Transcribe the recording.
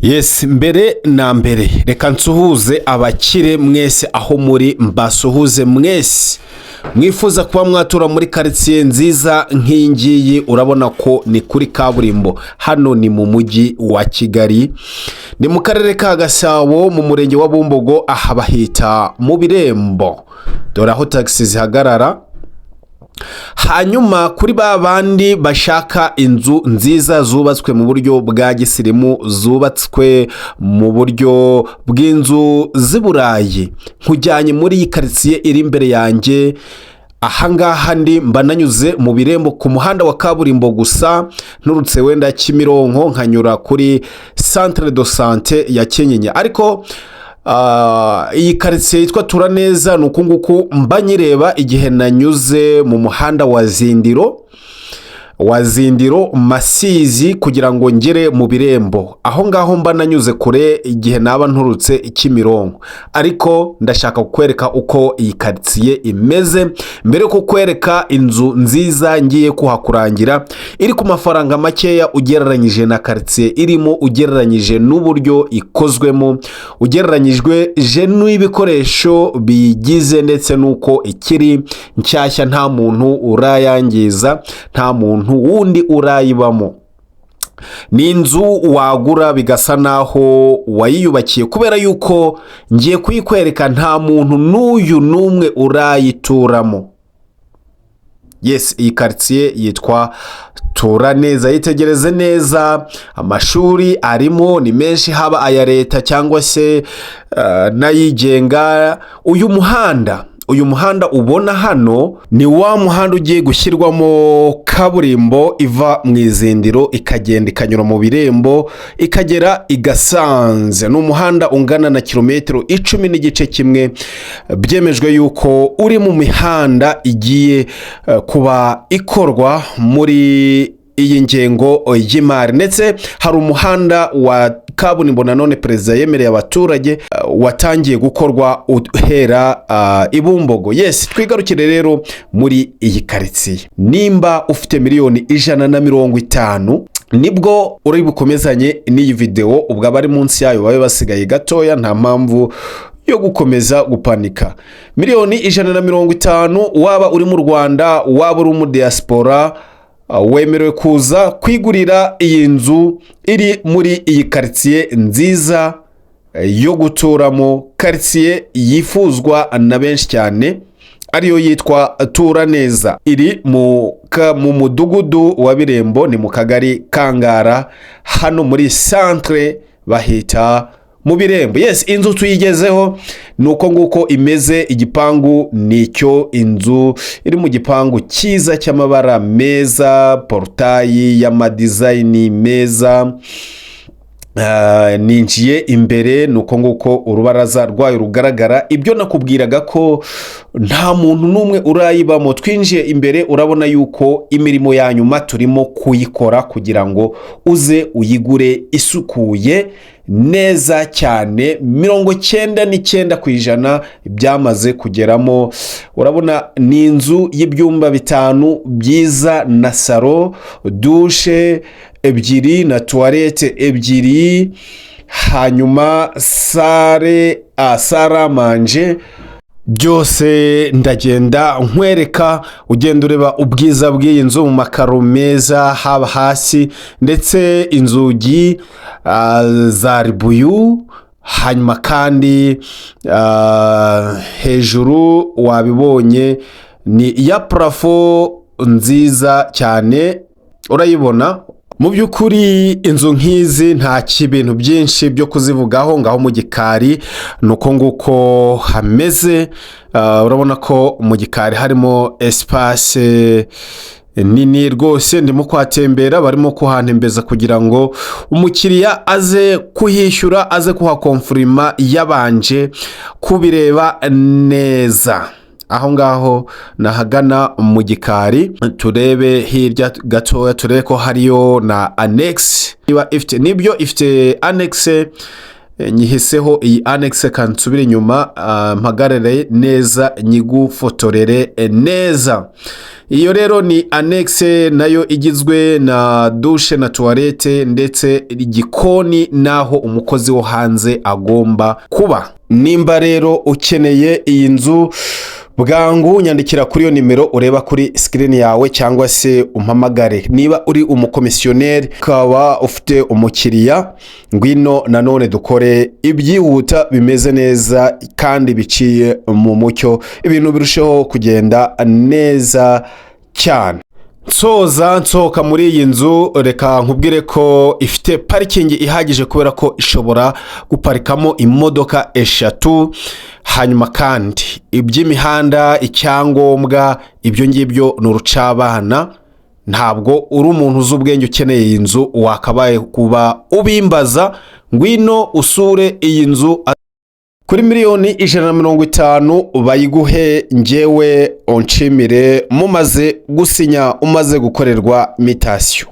Yes, mbere na mbere reka nsuhuze abakire mwese aho muri, mbasuhuze mwese mwifuza kuba mwatura muri quartier nziza nk'ingiyi. Urabona ko ni kuri kaburimbo, hano ni mu mujyi wa Kigali, ni mu karere ka Gasabo mu murenge wa Bumbogo, aha bahita mu Birembo, dore aho taxi zihagarara. Hanyuma kuri babandi bashaka inzu nziza zubatswe mu buryo bwa gisirimu, zubatswe mu buryo bw'inzu z'Iburayi, nkujyanye muri iyi quartier iri imbere yanjye. Ahangaha ndi mba nanyuze mu Birembo ku muhanda wa kaburimbo gusa, nturutse wenda Kimironko nkanyura kuri Centre de Santé ya Kinyinya. Ariko iyi quartier yitwa Turaneza nuko nguko mba nyireba igihe nanyuze mu muhanda wa Zindiro Masizi kugira ngo ngere mu Birembo. Aho ngaho mba nanyuze kure igihe naba nturutse Kimironko. Ariko ndashaka kukwereka uko iyi quartier imeze mbere ko kwereka inzu nziza ngiye kuhakurangira, iri ku mafaranga makeya ugereranyije na quartier irimo, ugereranyije n'uburyo ikozwemo, ugereranyijwe n'ibikoresho bigize, ndetse nuko ikiri nshyashya, nta muntu urayangiza, nta muntu wundi urayibamo. Ni inzu wagura bigasa naho wayiyubakiye, kubera yuko ngiye kuyikwereka nta muntu n'uyu n'umwe urayituramo. Yes, iyi quartier yitwa Turaneza. Yitegereze neza, amashuri arimo ni menshi, haba aya leta cyangwa se n'ayigenga. Uyu muhanda ubona hano ni wa muhanda ugiye gushyirwamo kaburimbo iva mu Izindiro ikagenda ikanyura mu Birembo ikagera i Gasanze. Ni umuhanda ungana na kilometero 10.1, byemejwe yuko uri mu mihanda igiye kuba ikorwa muri iyi ngengo y'imari. Ndetse hari umuhanda wa kaburimbo nanone perezida yemereye abaturage watangiye gukorwa uhera Ibumbogo. Yes, twigarukire rero muri iyi quartier. Nimba ufite miliyoni 150 nibwo uri bukomezanye n'iyi video, ubwo abari munsi yayo babe basigaye gatoya, nta mpamvu yo gukomeza gupanika. Miliyoni 150, waba uri mu Rwanda waba uri mu diaspora, wemerewe kuza kwigurira iyi nzu iri muri iyi quartier nziza yo guturamo, quartier yifuzwa na benshi cyane, ariyo yitwa Turaneza. Iri mu mudugudu wa Birembo, ni mu kagari Kangara, hano muri centre bahita mu Birembo. Yes, inzu tuyigezeho nuko nguko imeze. Igipangu nicyo, inzu iri mu gipangu cyiza cy'amabara meza, portayi y'amadesign meza. Ninjiye imbere nuko nguko urubaraza rwayo rugaragara. Ibyo nakubwiraga ko nta muntu n'umwe urayibamo. Twinjiye imbere urabona yuko imirimo ya nyuma turimo kuyikora kugira ngo uze uyigure isukuye neza cyane. 99% byamaze kugeramo. Urabona ni inzu y'ibyumba 5 byiza na salo, douche ebyiri na toilette ebyiri, hanyuma sale manje. Byose ndagenda nkwereka, ugenda ureba ubwiza bw'iyi nzu mu makaro meza, haba hasi ndetse inzugi za ribuyu. Hanyuma kandi hejuru wabibonye ni ya plafo nziza cyane, urayibona. Mu by'ukuri inzu nk'izi nta kibintu byinshi byo kuzivugaho, ngaho mu gikari nuko nguko hameze. Urabona ko mu gikari harimo espace nini rwose. Ndimo kwatembera, barimo kuhantembeza kugira ngo umukiriya aze kuhishyura, aze kuhakonfirima yabanje kubireba neza. Aho ngaho nahagana mu gikari, turebe hirya gatoya, turebe ko hariyo na annex. Nibyo ifite annex, nyihiseho iyi annex, kansubire inyuma mpagarare neza nyigufotorere neza. iyo rero ni annexe nayo igizwe na douche na toilette ndetse igikoni naho umukozi wo hanze agomba kuba. Nimba rero ukeneye iyi nzu bwangu nyandikira kuri iyo nimero ureba kuri screen yawe cyangwa se umpamagare. Niba uri umukomisiyoneri ukaba ufite umukiriya ngwino nanone dukore ibyihuta bimeze neza kandi biciye mu mucyo, ibintu birushaho kugenda neza cyane. Nsohoka muri iyi nzu, reka nkubwire ko ifite parikingi ihagije kubera ko ishobora guparikamo imodoka 3. Hanyuma kandi iby'imihanda, icyangombwa, ibyo ngibyo ni urucabana. Ntabwo uri umuntu uzi ubwenge ukeneye iyi nzu wakabaye kuba ubimbaza. Ngwino usure iyi nzu kuri miliyoni 150 bayiguhe, njyewe onshimire mumaze gusinya, umaze gukorerwa mutation.